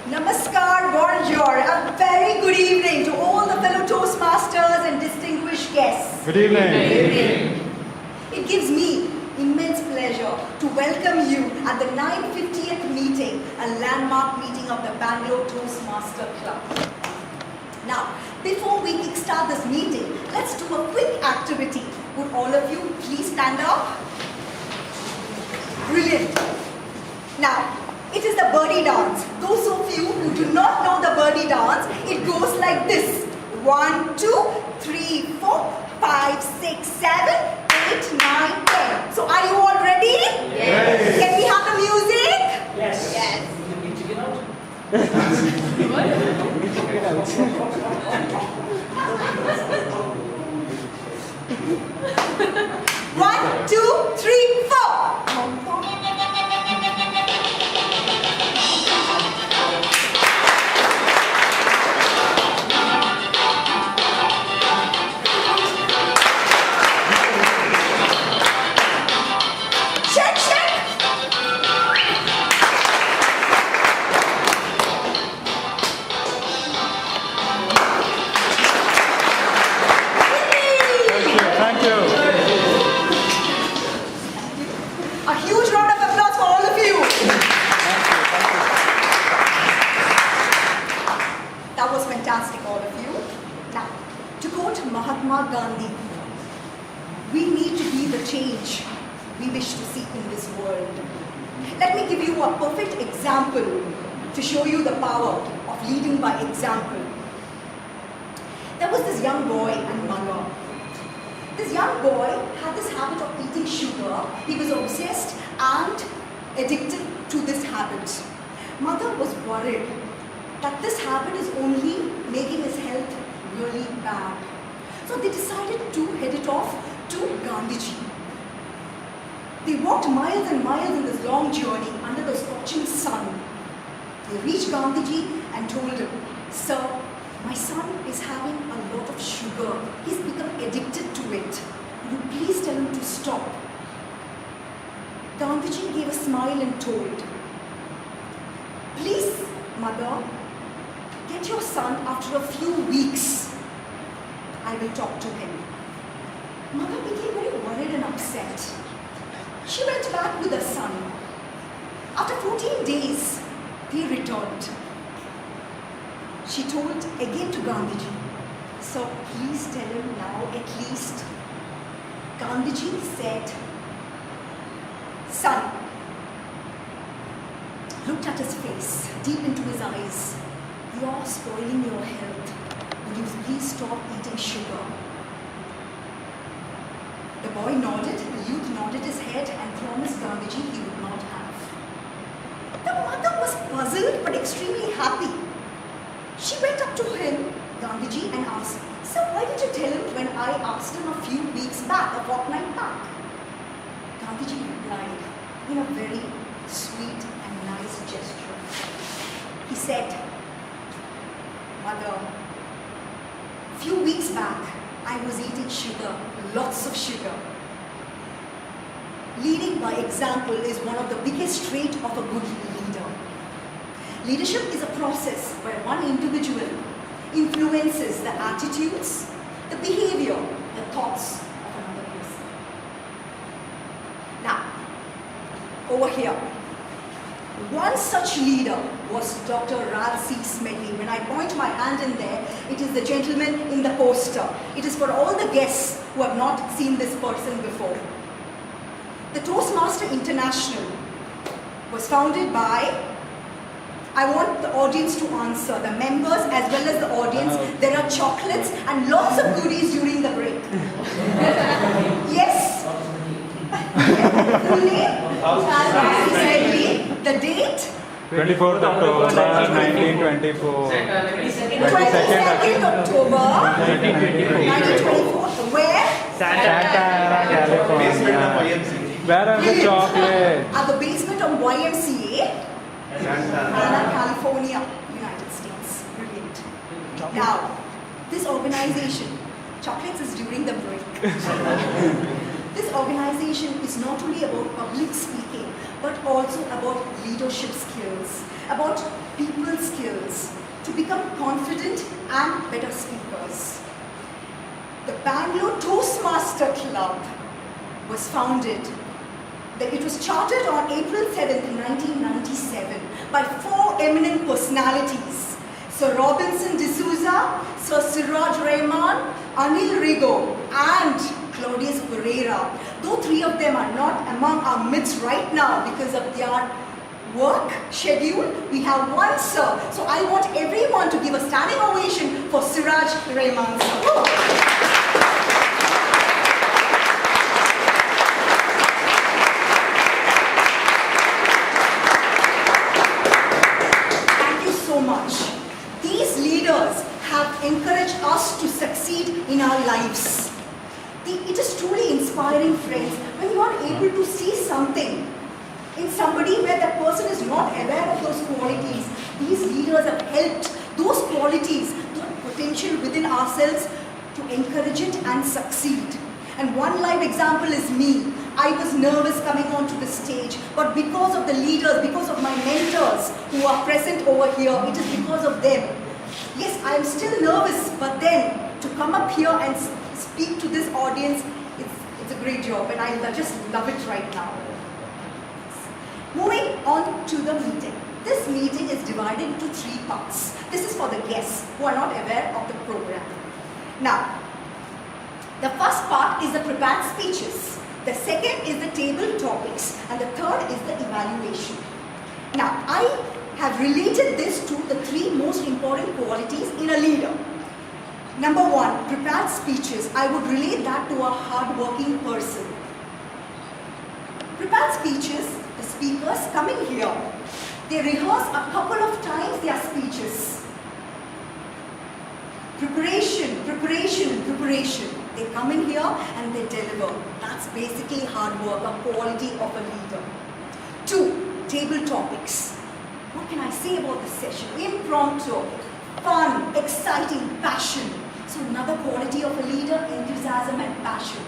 Namaskar, bonjour, a very good evening to all the fellow Toastmasters and distinguished guests. Good evening. Good evening. It gives me immense pleasure to welcome you at the 950th meeting, a landmark meeting of the Bangalore Toastmaster Club. Now, before we kickstart this meeting, let's do a quick activity. Would all of you please stand up? Brilliant. Now, it is the birdie dance. Those of you who do not know the birdie dance, it goes like this. 1, 2, 3, 4, 5, 6, 7, 8, 9, 10. So are you all ready? Yes. Can we have the music? Yes. Yes. You need to get out. 1, 2, 3, 4. Check, check. Thank you. A huge round of applause for all of you. That was fantastic, all of you. Now, to quote Mahatma Gandhi, we need to be the change we wish to see in this world. Let me give you a perfect example to show you the power of leading by example. There was this young boy and mother. This young boy had this habit of eating sugar. He was obsessed and addicted to this habit. Mother was worried that this habit is only making his health really bad. So they decided to head it off to Gandhiji. They walked miles and miles in this long journey under the scorching sun. They reached Gandhiji and told him, "Sir, my son is having a lot of sugar. He's become addicted to it. Would you please tell him to stop?" Gandhiji gave a smile and told, "Please, mother, get your son after a few weeks. I will talk to him." Mother became very worried and upset. She went back with her son. After 14 days, they returned. She told again to Gandhiji, "So please tell him now at least." Gandhiji said, "Son," looked at his face, deep into his eyes, "You're spoiling your health. Would you please stop eating sugar?" The boy nodded, the youth nodded his head and promised Gandhiji he would not have. The mother was puzzled but extremely happy. She went up to him, Gandhiji, and asked, "Sir, why did you tell him when I asked him a few weeks back, a fortnight back?" Gandhiji replied in a very sweet and nice gesture. He said, "Mother, few weeks back, I was eating sugar, lots of sugar." Leading by example is one of the biggest traits of a good leader. Leadership is a process where one individual influences the attitudes, the behavior, the thoughts of another person. Now, over here, one such leader was Dr. Ralsei Smedley. When I point my hand in there, it is the gentleman in the poster. It is for all the guests who have not seen this person before. The Toastmaster International was founded by, I want the audience to answer, the members as well as the audience. There are chocolates and lots of goodies during the break. Yes? The full name? The date? 24th October 1924. 22nd October 1924. Where? Santa Ana, California. Where are the chocolates? At the basement of YMCA, Santa Ana, California, United States. Brilliant. Now, this organization, chocolates is during the break. This organization is not only about public speaking, but also about leadership skills, about people skills. become confident and better speakers. The Bangalore Toastmaster Club was founded. It was chartered on April 7th, 1997 by 4 eminent personalities: Sir Robinson D'Souza, Sir Siraj Rahman, Anil Rigo, and Claudius Pereira. Though 3 of them are not among our midst right now because of their work schedule, we have one sir. So I want everyone to give a standing ovation for Siraj Rahman sir. Encourage us to succeed in our lives. It is truly inspiring, friends, when you are able to see something in somebody where that person is not aware of those qualities. These leaders have helped those qualities, the potential within ourselves, to encourage it and succeed. And one live example is me. I was nervous coming onto the stage, but because of the leaders, because of my mentors who are present over here, it is because of them. Yes, I am still nervous, but then to come up here and speak to this audience, it's a great job, and I just love it right now. Moving on to the meeting. This meeting is divided into 3 parts. This is for the guests who are not aware of the program. Now, the first part is the prepared speeches. The second is the table topics, and the third is the evaluation. Now, I have related this to the 3 most important qualities in a leader. Number 1, prepared speeches. I would relate that to a hard-working person. Prepared speeches, the speakers coming here, they rehearse a couple of times their speeches. Preparation, preparation, preparation. They come in here and they deliver. That's basically hard work, a quality of a leader. 2, table topics. What can I say about this session? Impromptu, fun, exciting, passion. So another quality of a leader, enthusiasm and passion.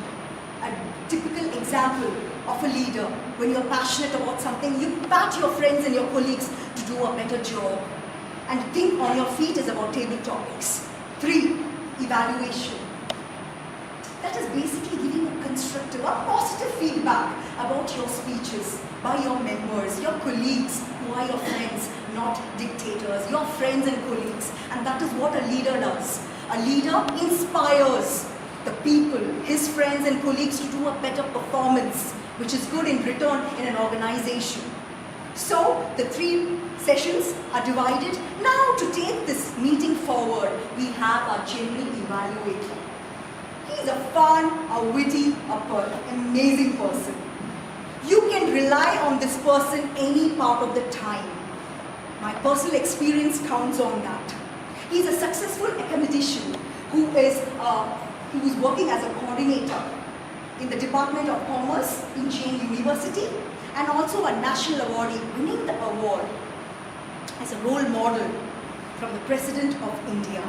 A typical example of a leader, when you're passionate about something, you pat your friends and your colleagues to do a better job. And think on your feet is about table topics. 3, evaluation. That is basically giving a constructive, a positive feedback about your speeches by your members, your colleagues, who are your friends, not dictators, your friends and colleagues. And that is what a leader does. A leader inspires the people, his friends and colleagues, to do a better performance, which is good in return in an organization. So the 3 sessions are divided. Now, to take this meeting forward, we have our general evaluator. He's a fun, a witty, amazing person. You can rely on this person any part of the time. My personal experience counts on that. He's a successful academician who is working as a coordinator in the Department of Commerce in Jain University, and also a national awardee, winning the award as a role model from the President of India.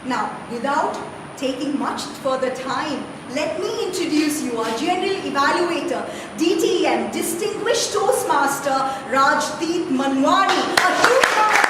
Now, without taking much further time, let me introduce you our General Evaluator, DTM, Distinguished Toastmaster, Rajdeep Manwani.